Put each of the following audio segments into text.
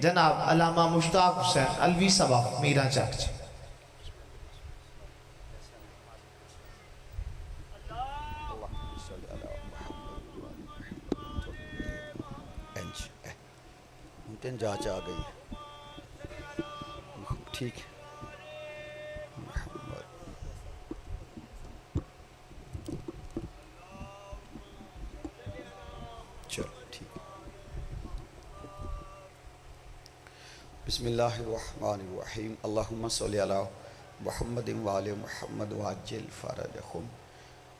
جناب علامہ مشتاق حسین الوی صاحب میرا چاک جی. ممکن جانچ آ گئی ٹھیک ہے. چلو ٹھیک ہے. بسم اللہ الرحمن الرحیم. اللہم صلی علی محمد وآل محمد وعجل فرجہم.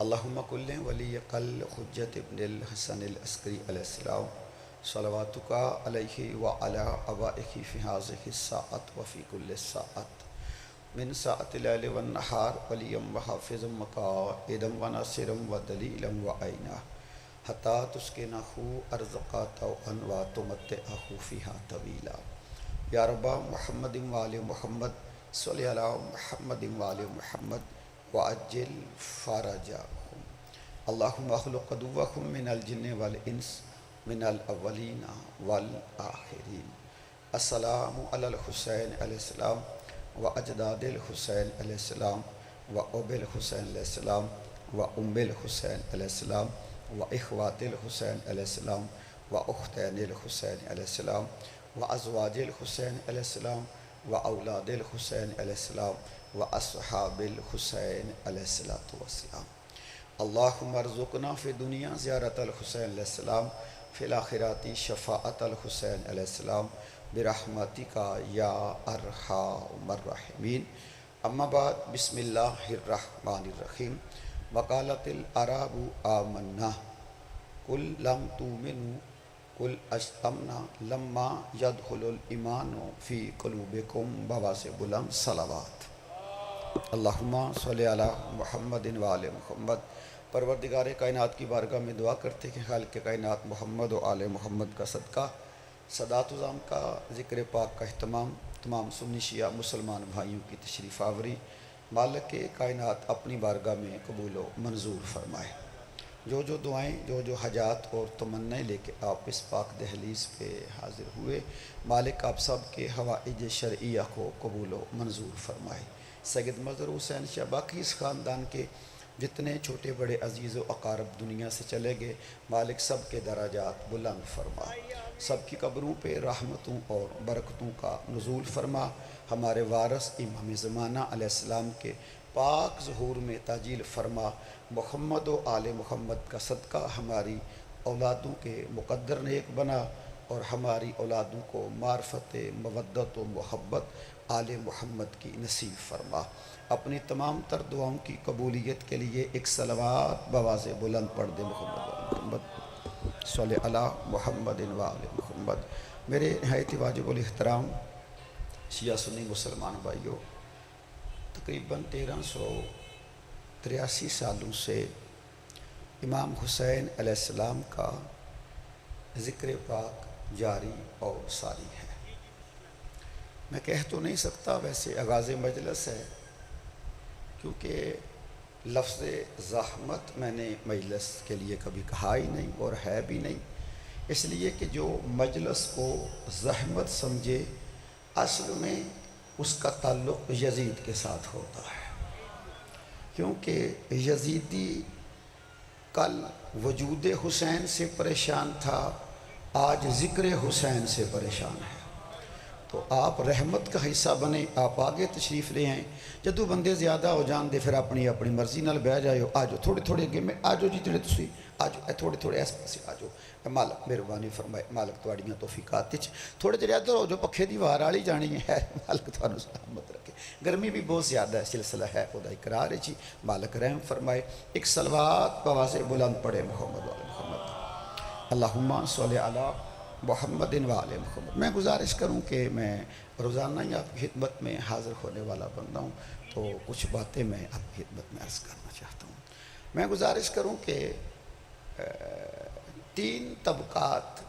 اللہم کل ولی قل حجت ابن الحسن العسکری علیہ السلام صلواتک علیہ وعلی آبائہ فی ہذہ الساعۃ وفی کل ساعۃ من ساعۃ اللیل والنہار ولیم وحافظا وقائدا وناصرا ودلیلا وعینا حتی تسکنہ ارضک طوعا وتمتعہ فیہا طویلا. یا رب محمد وآل محمد صلی علی محمد وآل محمد وعجل فرجہم. اللہم اخلق عدوہم من الجن والانس من الاولین والآخرین. السلام علی الحسین علیہ السلام واجداد الحسین علیہ السلام واب الحسین علیہ السلام وام الحسین علیہ السلام واخوات الحسین علیہ السلام واختین الحسین علیہ السلام وازواج الحسین علیہ السلام واولاد الحسین علیہ السلام واصحاب الحسین علیہ السلام. اللہم ارزقنا فی دنیا زیارت الحسین علیہ السلام فی الاخرات شفاعت الحسین علیہ السلام برحمتک یا ارحم الراحمین. اما بعد بسم اللہ الرحمن الرحیم. وقالت العرب آمنا قل لم تؤمنوا قل اسلمنا لما يدخل الایمان فی قلوبکم. بواز بلند صلوات. اللہم صلی علی محمد وآل محمد. پروردگار کائنات کی بارگاہ میں دعا کرتے کہ خالق کائنات محمد و آل محمد کا صدقہ صدات وزام کا ذکر پاک کا اہتمام تمام سنی شیعہ مسلمان بھائیوں کی تشریف آوری مالک کائنات اپنی بارگاہ میں قبول و منظور فرمائے. جو دعائیں جو حاجات اور تمنائیں لے کے آپ اس پاک دہلیز پہ حاضر ہوئے مالک آپ سب کے حوائج شرعیہ کو قبول و منظور فرمائے. سید مظہر حسین شاہ باقی اس خاندان کے جتنے چھوٹے بڑے عزیز و اقارب دنیا سے چلے گئے مالک سب کے درجات بلند فرما. سب کی قبروں پہ رحمتوں اور برکتوں کا نزول فرما. ہمارے وارث امام زمانہ علیہ السلام کے پاک ظہور میں تاجیل فرما. محمد و آل محمد کا صدقہ ہماری اولادوں کے مقدر نیک بنا اور ہماری اولادوں کو معرفت مودت و محبت آل محمد کی نصیب فرما. اپنی تمام تر دعاؤں کی قبولیت کے لیے ایک صلوات بواز بلند پڑھ دے. محمد صلی علی محمد وآل محمد. میرے نہایت واجب الاحترام شیعہ سنی مسلمان بھائیوں، تقریباً 1383 سالوں سے امام حسین علیہ السلام کا ذکر پاک جاری اور ساری ہے. میں کہہ تو نہیں سکتا، ویسے آغاز مجلس ہے، کیونکہ لفظ زحمت میں نے مجلس کے لیے کبھی کہا ہی نہیں اور ہے بھی نہیں. اس لیے کہ جو مجلس کو زحمت سمجھے اصل میں اس کا تعلق یزید کے ساتھ ہوتا ہے، کیونکہ یزیدی کل وجود حسین سے پریشان تھا، آج ذکر حسین سے پریشان ہے. تو آپ رحمت کا حصہ بنے، آپ آگے تشریف لے آئیں. جدو بندے زیادہ ہو جان دے پھر اپنی مرضی نال بہ جائے. آجو تھوڑے اگے میں آجو جی جڑے تسی آجو تھوڑے اس پاسے آجو. مالک مہربانی فرمائے، مالک تواڈیاں توفیقات وچ تھوڑے جڑے ادھر ہو جو پکھے دی وار والی جانی ہے. مالک تانوں سلامت رکھے. گرمی بھی بہت زیادہ ہے، سلسلہ ہے خدا اقرار ہے جی. مالک رحم فرمائے. ایک صلوات بواز بلند پڑھے محمد وآل محمد. اللہم صلی علی محمد وآل محمد. میں گزارش کروں کہ میں روزانہ ہی آپ کی خدمت میں حاضر ہونے والا بندہ ہوں، تو کچھ باتیں میں آپ کی خدمت میں عرض کرنا چاہتا ہوں. میں گزارش کروں کہ 3 طبقات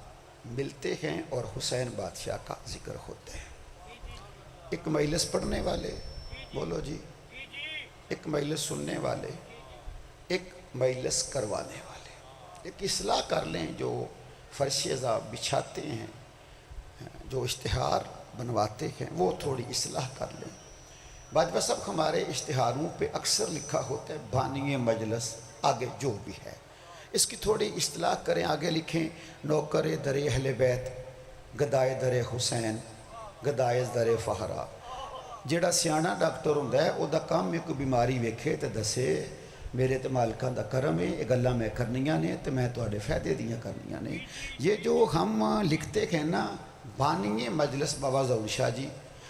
ملتے ہیں اور حسین بادشاہ کا ذکر ہوتے ہیں. ایک مجلس پڑھنے والے، بولو جی، ایک مجلس سننے والے، ایک مجلس کروانے والے. ایک اصلاح کر لیں جو فرش ذا بچھاتے ہیں جو اشتہار بنواتے ہیں وہ تھوڑی اصلاح کر لیں۔ باجوہ صاحب ہمارے اشتہاروں پہ اکثر لکھا ہوتا ہے بانی مجلس، آگے جو بھی ہے اس کی تھوڑی اصلاح کریں، آگے لکھیں نوکر در اہل بیت، گدائے در حسین، گدائے در فہرا۔ جیڑا سیانا ڈاکٹر ہوندا ہے او دا کام ایک بیماری ویکھے تے دسے میرے تے مالکاں دا کرم ہے، یہ گلاں میں کرنیاں نے تے میں تواڈے فائدے دیاں کرنیاں نے۔ یہ جو ہم لکھتے ہیں نا بانی مجلس بابا ظہور شاہ جی،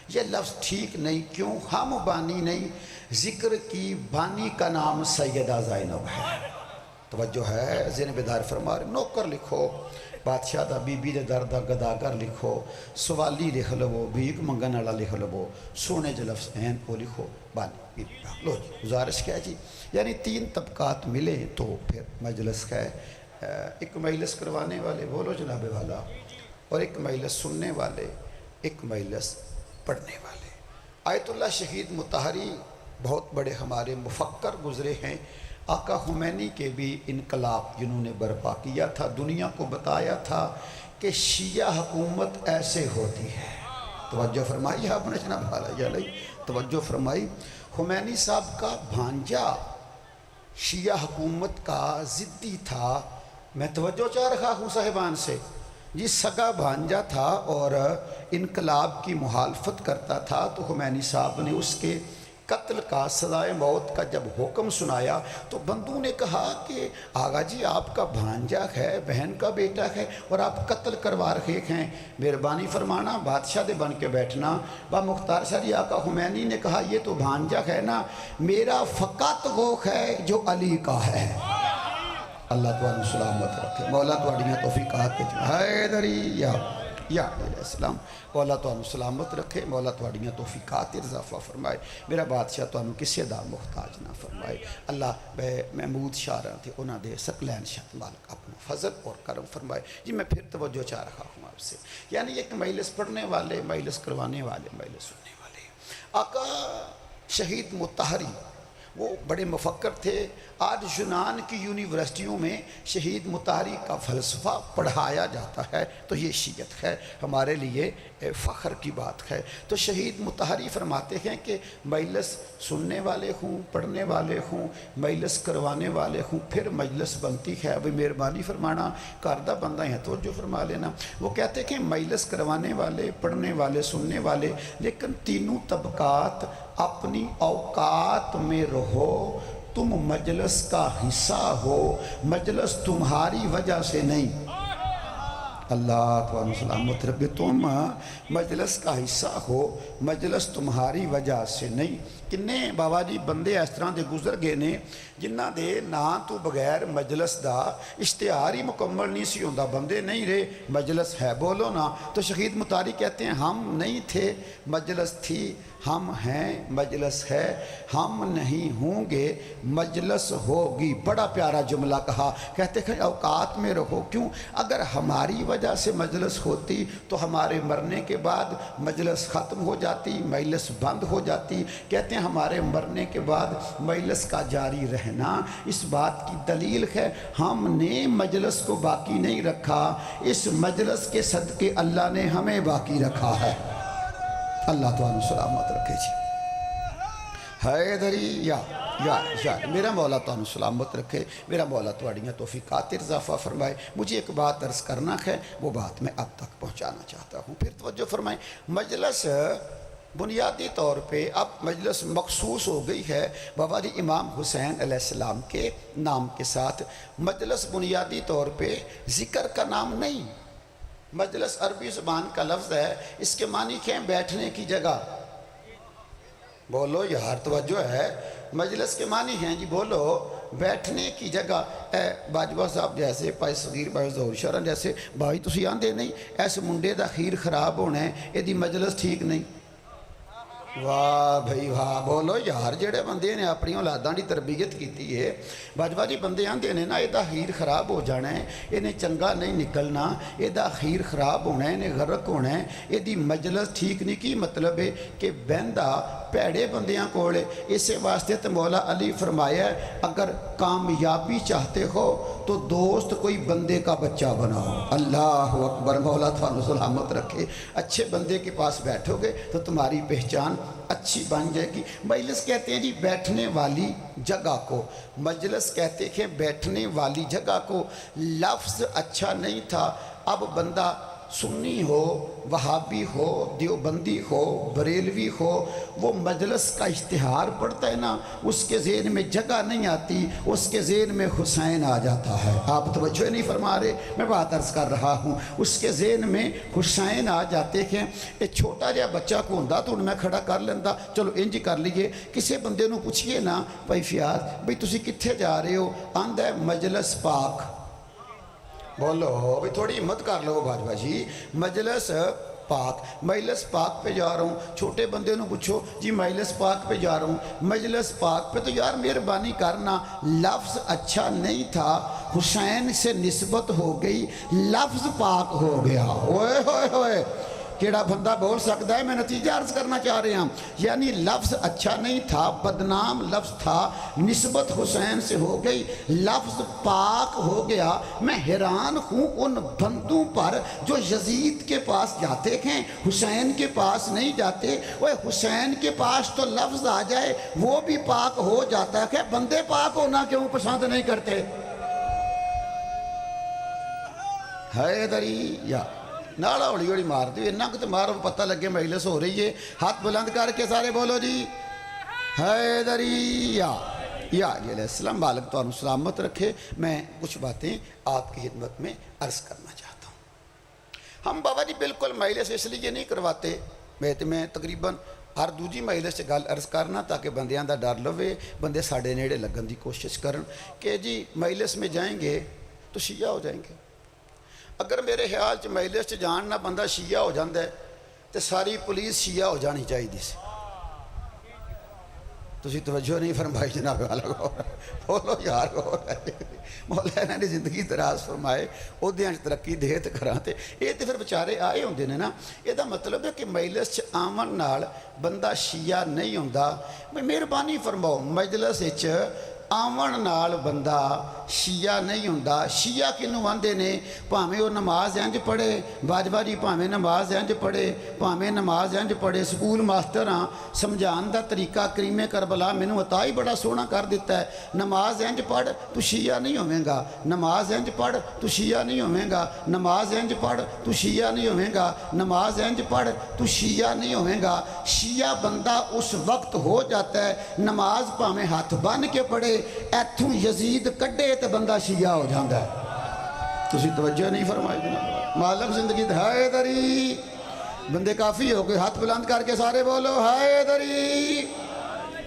یہ لفظ ٹھیک نہیں۔ کیوں؟ ہم بانی نہیں، ذکر کی بانی کا نام سیدہ زینب ہے۔ توجہ ہے، ذہن بیدار فرما رہے، نوکر لکھو بادشاہ دا، بی بی دے در دا گداگر لکھو، سوالی لکھ لو، بھیک منگن والا لکھ لو، سونے جو لفظ ہیں وہ لکھو بانی بی بی۔ لو جی گزارش کیا جی، یعنی 3 طبقات ملیں تو پھر مجلس ہے۔ ایک مجلس کروانے والے بولو جناب والا، اور ایک مجلس سننے والے، ایک مجلس پڑھنے والے۔ آیت اللہ شہید مطہری بہت بڑے ہمارے مفکر گزرے ہیں۔ آقا خمینی کے بھی انقلاب جنہوں نے برپا کیا تھا، دنیا کو بتایا تھا کہ شیعہ حکومت ایسے ہوتی ہے۔ توجہ فرمائی آپ نے جناب والا یا نہیں؟ توجہ فرمائی۔ خمینی صاحب کا بھانجا شیعہ حکومت کا ضدی تھا، میں توجہ چاہ رہا ہوں صاحبان سے، جی سگا بھانجا تھا اور انقلاب کی مخالفت کرتا تھا، تو خمینی صاحب نے اس کے قتل کا، سزائے موت کا جب حکم سنایا تو بندوں نے کہا کہ آغا جی آپ کا بھانجا ہے، بہن کا بیٹا ہے اور آپ قتل کروا رہے ہیں، مہربانی فرمانا بادشاہ دے بن کے بیٹھنا۔ با مختار شاہ جی آقا خمینی نے کہا یہ تو بھانجا ہے نا، میرا فقط وہ ہے جو علی کا ہے۔ اللہ تعالیٰ سلامت رکھے، مولا تواڈیاں توفیقات کے حیدری یا علیہ السلام، مولا تعالیٰ سلامت رکھے، مولا تواڈیاں توفیقات اضافہ فرمائے، میرا بادشاہ تعالیٰ کسی دا محتاج نہ فرمائے۔ اللہ بے محمود شاہ رہا تھے انہاں دے سکلین شاہ مالک اپنا فضل اور کرم فرمائے۔ جی میں پھر توجہ چاہ رہا ہوں آپ سے، یعنی ایک مجلس پڑھنے والے، مجلس کروانے والے، مجلس سننے والے۔ آقا شہید مطہری وہ بڑے مفکر تھے۔ آج یونان کی یونیورسٹیوں میں شہید مطہری کا فلسفہ پڑھایا جاتا ہے، تو یہ شیعت ہے، ہمارے لیے فخر کی بات ہے۔ تو شہید مطہری فرماتے ہیں کہ مجلس سننے والے ہوں، پڑھنے والے ہوں، مجلس کروانے والے ہوں، پھر مجلس بنتی ہے۔ ابھی مہربانی فرمانا، کاردہ بندہ ہیں تو جو فرما لینا۔ وہ کہتے ہیں کہ مجلس کروانے والے، پڑھنے والے، سننے والے، لیکن تینوں طبقات اپنی اوقات میں رہو، تم مجلس کا حصہ ہو، مجلس تمہاری وجہ سے نہیں۔ اللہ تعالیٰ سلامت رکھے، تم مجلس کا حصہ ہو، مجلس تمہاری وجہ سے نہیں۔ کنے بابا جی بندے اس طرح دے گزر گئے نے جنہ دے نا تو بغیر مجلس دا اشتہار ہی مکمل نہیں سی ہوندا، بندے نہیں رہے، مجلس ہے بولو نا۔ تو شہید مطہری کہتے ہیں ہم نہیں تھے، مجلس تھی، ہم ہیں، مجلس ہے، ہم نہیں ہوں گے، مجلس ہوگی۔ بڑا پیارا جملہ کہا، کہتے ہیں اوقات میں رہو۔ کیوں؟ اگر ہماری وجہ سے مجلس ہوتی تو ہمارے مرنے کے بعد مجلس ختم ہو جاتی، مجلس بند ہو جاتی۔ کہتے ہیں ہمارے مرنے کے بعد مجلس کا جاری رہنا اس بات کی دلیل ہے ہم نے مجلس کو باقی نہیں رکھا، اس مجلس کے صدقے اللہ نے ہمیں باقی رکھا ہے۔ اللہ تعالیٰ سلامت رکھے جی، حیدری یا میرا مولا تعالیٰ سلامت رکھے، میرا مولا تواڈیاں توفیقات اضافہ فرمائے۔ مجھے ایک بات عرض کرنا ہے، وہ بات میں اب تک پہنچانا چاہتا ہوں، پھر توجہ فرمائیں۔ مجلس بنیادی طور پہ اب مجلس مخصوص ہو گئی ہے بابا جی امام حسین علیہ السلام کے نام کے ساتھ۔ مجلس بنیادی طور پہ ذکر کا نام نہیں، مجلس عربی زبان کا لفظ ہے، اس کے معنی کیا ہے؟ بیٹھنے کی جگہ۔ بولو یار توجہ ہے، مجلس کے معنی ہیں جی بولو بیٹھنے کی جگہ۔ اے باجوہ صاحب جیسے پائی صغیر بھائی ظہور شرن جیسے بھائی تسی آندے نہیں ایسے منڈے دا خیر خراب ہونا ہے، یہ دی مجلس ٹھیک نہیں۔ واہ بھائی واہ بولو یار جڑے بندے نے اپنی اولاداں دی تربیت کیتی ہے بجوا جی بندے آندے نے نا یہ اخیر خراب ہو جانا ہے یہ چنگا نہیں نکلنا یہ اخیر خراب ہونا ہے یہ غرق ہونا ہے یہ مجلس ٹھیک نہیں کی مطلب ہے کہ بہندا پیڑے بندیاں کول اسے واسطے تو مولا علی فرمایا ہے اگر کامیابی چاہتے ہو تو دوست کوئی بندے کا بچہ بناؤ اللہ اکبر مولا تھانو سلامت رکھے اچھے بندے کے پاس بیٹھو گے تو تمہاری پہچان اچھی بن جائے گی مجلس کہتے ہیں جی بیٹھنے والی جگہ کو مجلس کہتے ہیں بیٹھنے والی جگہ کو لفظ اچھا نہیں تھا اب بندہ سنی ہو وہابی ہو دیوبندی ہو بریلوی ہو وہ مجلس کا اشتہار پڑھتا ہے نا اس کے ذہن میں جگہ نہیں آتی اس کے ذہن میں حسین آ جاتا ہے آپ توجہ نہیں فرما رہے میں بات عرض کر رہا ہوں اس کے ذہن میں حسین آ جاتے ہیں ایک چھوٹا جہا بچہ کو ہوندا تو میں کھڑا کر لینا چلو انج کر لیے کسی بندے نو پوچھئے نا بھائی فیاض بھائی تسی کتھے جا رہے ہو آندا ہے مجلس پاک بولو بھئی تھوڑی ہمت کر لو باجوہ جی مجلس پاک پہ جا رہا ہوں چھوٹے بندے نو پوچھو جی مجلس پاک پہ جا رہا ہوں مجلس پاک پہ تو یار مہربانی کرنا لفظ اچھا نہیں تھا حسین سے نسبت ہو گئی لفظ پاک ہو گیا اوئے ہوئے ہوئے کیڑا بندہ بول سکتا ہے میں نتیجہ عرض کرنا چاہ رہے ہیں یعنی لفظ اچھا نہیں تھا بدنام لفظ تھا نسبت حسین سے ہو گئی لفظ پاک ہو گیا میں حیران ہوں ان بندوں پر جو یزید کے پاس جاتے ہیں حسین کے پاس نہیں جاتے وہ حسین کے پاس تو لفظ آ جائے وہ بھی پاک ہو جاتا ہے کہ بندے پاک ہونا کیوں پسند نہیں کرتے حیدری یا ناڑا ہوڑی ہوڑی مار دیو انہاں کو تو مارو پتہ لگے مجلس ہو رہی ہے ہاتھ بلند کر کے سارے بولو جی حیدری یا علیہ السلام مالک تو سلامت رکھے میں کچھ باتیں آپ کی خدمت میں عرض کرنا چاہتا ہوں ہم بابا جی بالکل مجلس اس لیے نہیں کرواتے میں تقریباً ہر دوجی مجلس سے گل عرض کرنا تاکہ بندیاں دا ڈر لوے بندے ساڑے نیڑے لگن دی کوشش کرن کہ جی مجلس میں جائیں گے تو شیعہ ہو جائیں گے اگر میرے خیال چ مجلس چ جان نہ بندہ شیعہ ہو جاندہ ہے تو ساری پولیس شیعہ ہو جانی چاہیے دی سے تسی توجہ نہیں فرمائی جناب والا بولو یار مولا نے زندگی دراز فرمائے او دیاں ترقی دے تے کراں تے اے تے پھر بیچارے آئے ہوندے نے نا اے دا مطلب ہے کہ مجلس چ آمن نال بندہ شیعہ نہیں ہوندا مہربانی فرماؤ مجلس وچ آمن نال بندہ شیعہ نہیں ہوندا شیعہ کنوں آندے نے پاویں وہ نماز انج پڑھے باجوہ جی پاویں نماز انج پڑھے سکول ماسٹر ہاں سمجھان دا طریقہ کریم کربلا مینوں عطا ہی بڑا سونا کر دیتا ہے نماز انج پڑھ تو شیعہ نہیں ہوویں گا نماز انج پڑھ تو شیعہ نہیں ہوویں گا نماز انج پڑھ تو شیعہ نہیں ہوویں گا نماز انج پڑھ تو شیعہ نہیں ہوویں گا شیعہ بندہ اس وقت ہو جاتا ہے نماز پاویں ہاتھ بن کے پڑھے ایتھوں یزید کڈے تے بندہ شیعہ ہو جاندہ ہے تسی توجہ نہیں فرمائی جناب مالک زندگی حیدری بندے کافی ہو گئے ہاتھ بلند کر کے سارے بولو حیدری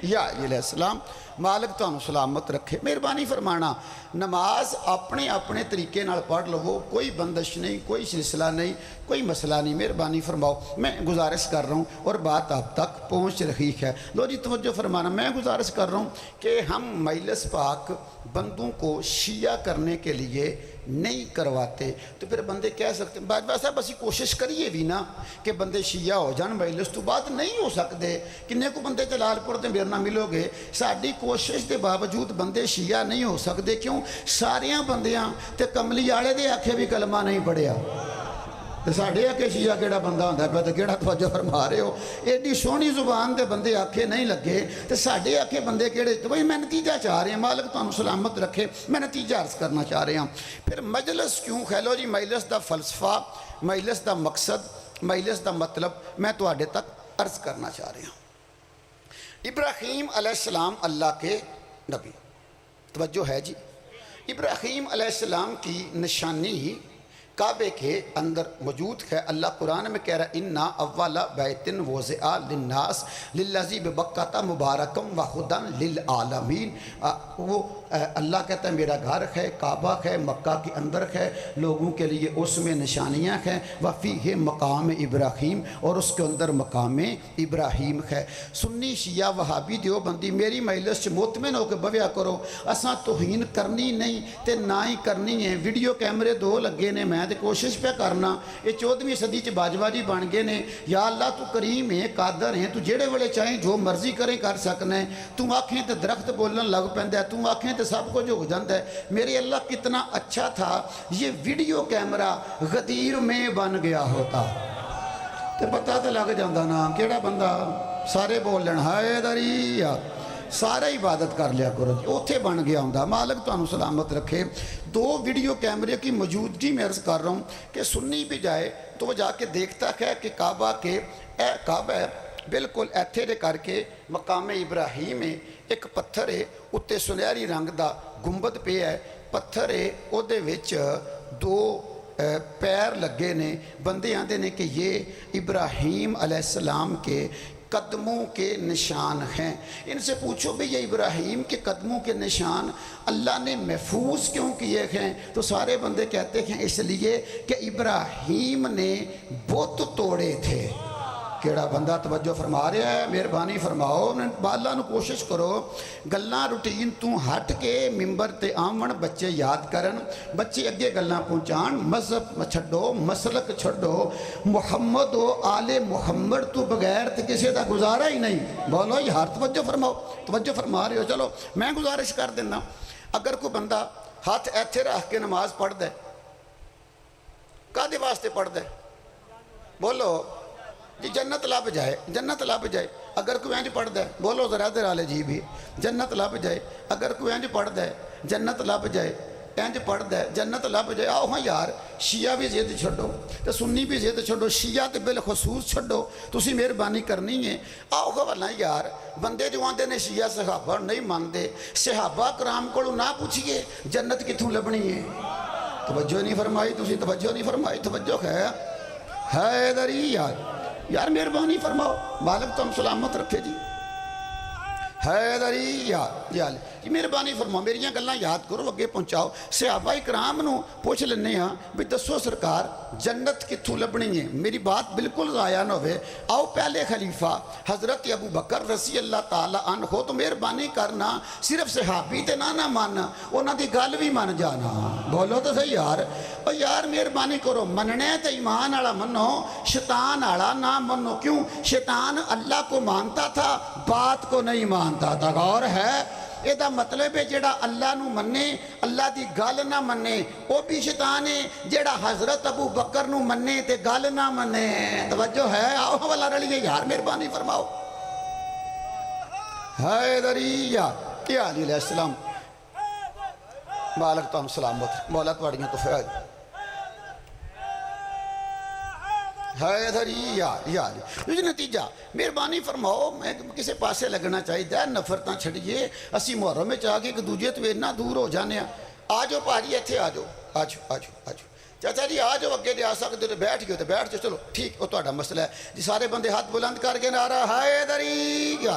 یا علیہ السلام مالک تو سلامت رکھے مہربانی فرمانا نماز اپنے طریقے نال پڑھ لو کوئی بندش نہیں کوئی سلسلہ نہیں کوئی مسئلہ نہیں مہربانی فرماؤ میں گزارش کر رہا ہوں اور بات آپ تک پہنچ رہی ہے لو جی توجہ فرمانا میں گزارش کر رہا ہوں کہ ہم مجلس پاک بندوں کو شیعہ کرنے کے لیے نہیں کرواتے تو پھر بندے کہہ سکتے ہیں ویسا بس کوشش کریے بھی نا کہ بندے شیعہ ہو جان مجلس تو بات نہیں ہو سکتے کنے کو بندے جلال پور تے میرے نہ ملو گے ساری کوشش کے باوجود بندے شیعہ نہیں ہو سکتے کیوں ساریاں بندیاں تے کملی والے دے آکھے بھی کلمہ نہیں پڑھیا تے ساڈے آکھے شیعہ کیڑا بندہ ہوندا پیا تے کیڑا توجہ فرما رہے ہو ایڈی سونی زبان دے بندے آکھے نہیں لگے تے ساڈے آکھے بندے کیڑے تو بھئی میں نتیجہ چاہ رہے ہیں مالک تانوں سلامت رکھے میں نتیجہ عرض کرنا چاہ رہے ہیں پھر مجلس کیوں خیلو جی مجلس دا فلسفہ مجلس دا مقصد مجلس دا مطلب میں تواڈے تک عرض کرنا چاہ رہے ہیں ابراہیم علیہ السلام اللہ کے نبی توجہ ہے جی ابراہیم علیہ السلام کی نشانی کعبے کے اندر موجود ہے۔ اللہ قرآن میں کہہ رہا ہے اِنَّا اَوَّلَ بَيْتٍ وُضِعَ لِلنَّاسِ لِلَّذِي بِبَکَّةَ مُبَارَکًا وَہُدًى لِلْعَالَمِينَ۔ وہ اللہ کہتا ہے میرا گھر ہے، کعبہ ہے، مکہ کے اندر ہے، لوگوں کے لیے اس میں نشانیاں ہیں، وَفِيهِ مقام ابراہیم، اور اس کے اندر مقام ابراہیم ہے۔ سنی شیعہ وہابی دیوبندی میری مجلس سے مطمئن ہو کے بویا کرو، اساں توہین کرنی نہیں تے نہ ہی کرنی ہے۔ ویڈیو کیمرے 2 لگے نے، میں تے کوشش پہ کرنا، یہ 14ویں صدی چ باجوہ جی بن گئے نے۔ یا اللہ تو کریم ہے، قادر ہے، تو جیڑے ویلے چاہیں جو مرضی کریں کر سکنا ہے۔ تو آنکھیں تے درخت بولن لگ پیندا ہے، تو آنکھیں تے سب کچھ ہو جاتا ہے۔ میرے اللہ کتنا اچھا تھا یہ ویڈیو کیمرہ غدیر میں بن گیا ہوتا تے پتہ تے لگ جاندہ نا کیڑا بندہ سارے بولن ہائے دریا، سارے عبادت کر لیا کرو جی، اوتھے بن گیا ہوندہ۔ مالک تو انہوں سلامت رکھے۔ 2 ویڈیو کیمرے کی موجودگی میں عرض کر رہا ہوں کہ سنی بھی جائے تو وہ جا کے دیکھتا ہے کہ کعبہ ہے بالکل ایتھے دے کر کے مقام ابراہیم ہے، ایک پتھر ہے، اُتے سنہری رنگ دا گنبد پہ ہے، پتھر ہے، او دے وچ 2 پیر لگے نے۔ بندے آندے نے کہ یہ ابراہیم علیہ السلام کے قدموں کے نشان ہیں۔ ان سے پوچھو بھی یہ ابراہیم کے قدموں کے نشان اللہ نے محفوظ کیوں کیے ہیں؟ تو سارے بندے کہتے ہیں اس لیے کہ ابراہیم نے بت توڑے تھے۔ کیڑا بندہ توجہ فرما رہا ہے؟ مہربانی فرماؤ، بالا نو کوشش کرو گلاں روٹین تو ہٹ کے ممبر تے آمن، بچے یاد کرن، بچے اگے گلاں پہنچان، مذہب چھڈو، مسلک چھڈو، محمد و آل محمد تو بغیر تے کسی دا گزارا ہی نہیں۔ بولو یار توجہ فرماؤ، توجہ فرما رہے ہو؟ چلو میں گزارش کر دینا، اگر کوئی بندہ ہاتھ ایتھے رکھ کے نماز پڑھ دے، کادے واسطے پڑھ دے؟ بولو جی جنت لب جائے، جنت لب جائے۔ اگر کوئی انج پڑھ دے، بولو ذرا دیر آلے جی بھی، جنت لب جائے۔ اگر کوئی انج پڑھ دے جنت لب جائے، انج پڑھ دے جنت لب جائے۔ آؤ ہاں یار شیعہ بھی زید چھڑو تو سنی بھی زید چھڑو، شیعہ تے بالخصوص چھڑو، تسی مہربانی کرنی ہے۔ آؤ خوالا یار بندے جو آندے نے شیعہ صحابہ نہیں ماندے، صحابہ کرام کو نہ پوچھئے جنت کتھوں لبنی ہے؟ توجہ نہیں فرمائی، تسی توجہ نہیں فرمائی، توجہ ہے حیدری یار مہربانی فرماؤ، مالک تو ہم سلامت رکھے جی۔ حیدری یار جی مہربانی فرماؤ، میریاں گلاں یاد کرو، اگے پہنچاؤ۔ صحابہ کرام نو پوچھ لینے ہاں بھی دسو سرکار جنت کتھوں لبنی ہے؟ میری بات بالکل ضائع نہ ہوئے۔ آؤ پہلے خلیفہ حضرت ابو بکر رضی اللہ تعالیٰ عنہ ہو تو مہربانی کرنا، صرف صحابی تے نہ ماننا، انہاں دی گل بھی مان جانا۔ بولو تو صحیح یار، اور یار مہربانی کرو، مننے تے ایمان والا منو، شیطان والا نہ منو۔ کیوں؟ شیطان اللہ کو مانتا تھا، بات کو نہیں مانتا تھا۔ غور ہے؟ یہ دا مطلب ہے جیڑا اللہ نو مننے، اللہ دی گل نہ مننے، وہ بھی شیطان ہے۔ جیڑا حضرت ابو بکر نو مننے تے گل نہ مننے، توجہ ہے؟ آؤ والا رلیے یار مہربانی فرماؤ۔ حیدری علیہ السلام، مالک تو ہم سلامت، مولا توڑیاں تو فیاد حیدری یہ نتیجہ مہربانی فرماؤ۔ میں کسی پاسے لگنا چاہیے، نفرتاں چھڑیے، اسی محرم میں چاہ کے ایک دوجے تو اتنا دور ہو جانے ہیں۔ آ جاؤ پاجی ایتھے آ جاؤ چاچا جی آ جاؤ، اگے دے آ سکتے تو بیٹھ گئے تو بیٹھ جاؤ، چلو ٹھیک وہ تہاڈا مسئلہ ہے جی۔ سارے بندے ہاتھ بلند کر کے نعرہ حیدری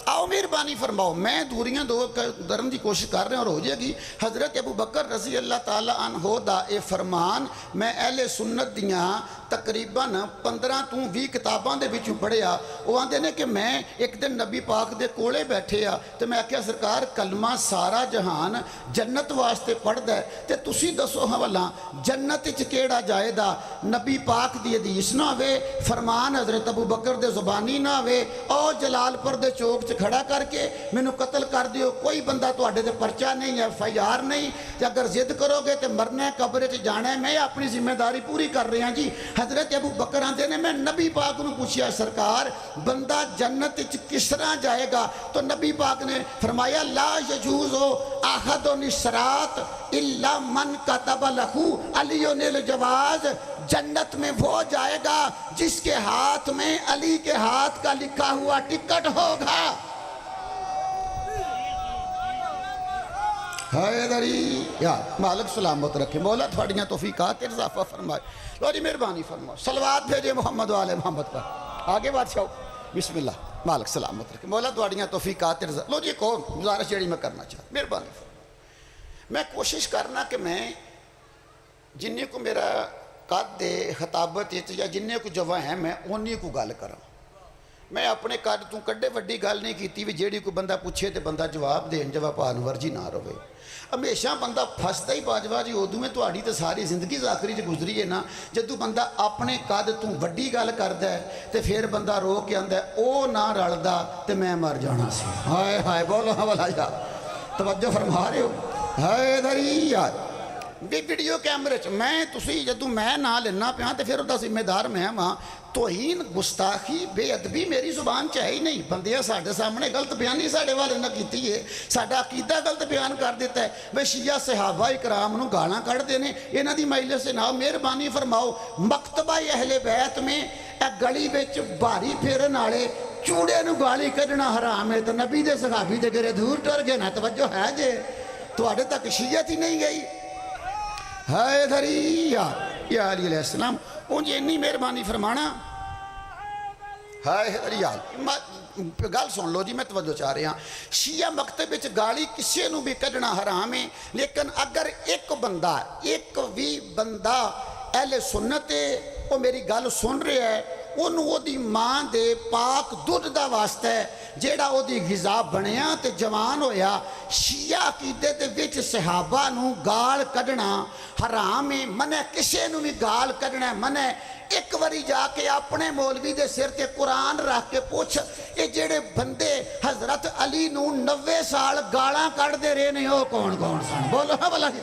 آؤ مہربانی فرماؤ۔ میں دوریاں دو درن دی کوشش کر رہے ہیں اور ہو جائے گی۔ حضرت ابو بکر رضی اللہ تعالیٰ عنہ دا اے فرمان میں اہل سنت دیاں تقریباً 15 تو 20 کتاباں دے بچوں پڑھیا۔ وہ آندے نے کہ میں ایک دن نبی پاک دے کولے بیٹھے تو میں کہا سرکار کلمہ سارا جہان جنت واسطے پڑھ دے تے تسی دسو حوالہ جنت چکیڑا جائے دا؟ نبی پاک دی حدیث نہ ہوئے، فرمان حضرت ابو بکر دے زبانی نہ ہوئے، او جلال پر دے چوک کھڑا کر کے میں قتل کر دیو، کوئی بندہ تو آڑے دے پرچہ نہیں ہے، فیار نہیں، کہ اگر ضد کرو گے تو مرنے قبر چ جانا ہے۔ میں اپنی ذمہ داری پوری کر رہے ہیں جی۔ حضرت ابو بکر آندے نے میں نبی پاک نے پوچھیا سرکار بندہ جنت کس طرح جائے گا؟ تو نبی پاک نے فرمایا لا یجوز احد الصراط الا من كتب له علی الجواز، جنت میں وہ جائے گا جس کے ہاتھ میں علی کے ہاتھ کا لکھا ہوا ٹکٹ ہوگا۔ حیدری یا مالک سلامت رکھے، مولا تھوڑیاں توفیقات اضافہ فرمائے۔ لو جی مہربانی فرماؤ، صلوات بھیجے محمد و آل محمد پر۔ آگے بادشاہ بسم اللہ، مالک سلامت رکھے، مولا تھوڑیاں توفیقات اضافہ۔ لو جی ایک اور گزارش جڑی میں کرنا چاہتا، مہربانی فرمائے، میں کوشش کرنا کہ میں جنہیں کو میرا قد دے خطابت یا جنہیں کو جوہ ہیں میں انہیں کو گل کراں۔ میں اپنے قد تو کڈے وڈی گل نہیں کیتی بھی جیڑی کو بندہ پوچھے تے بندہ جواب دین جواب پانور جی نہ روے۔ ہمیشہ بندہ پھستا ہی باجوا جی ادو میں تہاڈی تے ساری زندگی ذاکری چ گزری ہے نا، جدوں بندہ اپنے قد تو وڈی گل کردا ہے تے پھر بندہ رو کے آندا ہے او نہ رلدا تے میں مر جانا سی۔ ہائے ہائے بولو حوالہ جا، توجہ فرما رہے ہو؟ حیدری یار ویڈیو کیمرے چ میں تسی جدوں میں نہ لینا پیا تے پھر دا ذمہ دار میں ہاں۔ توہین گستاخی بے ادبی میری زبان چ ہے ہی نہیں۔ بندے ساڈے سامنے غلط بیانی ساڈے والے نہ کیتی ہے، ساڈا عقیدہ غلط بیان کر دیتا ہے۔ بے شیعہ صحابہ اکرام نو گالاں کڈھدے نے، انہاں دی مجلس سے نہ مہربانی فرماؤ مکتبہ اہل بیت میں اے گلی وچ بھاری پھرن والے چوڑے نو گالی کڈنا حرام ہے، تے نبی دے صحابی دے گرے دور ٹر گئے نا۔ توجہ ہے جے تواڈے تک شیعت ہی نہیں گئی۔ حیدری یا علی علیہ السلام اونج انی مہربانی فرمانا۔ حیدری گل سن لو جی، میں توجہ چاہ رہا ہاں۔ شیعہ مکتب وچ گالی کسے نو بھی کڈنا حرام ہے، لیکن اگر ایک بھی بندہ اہل سنت ہے وہ میری گل سن رہا ہے، انہوں وہ دی ماں دے پاک دودھ دا واسطہ ہے جیڑا وہ دی غذا بنیا تے جوان ہویا۔ شیعہ عقیدے دے وچ صحابہ نو گال کڈنا حرام ہے، منع کسے نو بھی گال کڈنا ہے منع۔ ایک واری جا کے اپنے مولوی دے سر تے قرآن رکھ کے پوچھ، اے جیڑے بندے حضرت علی نو 90 سال گالاں کڈ دے رہے نے او کون کون سن؟ بولو ہاں بلا جی،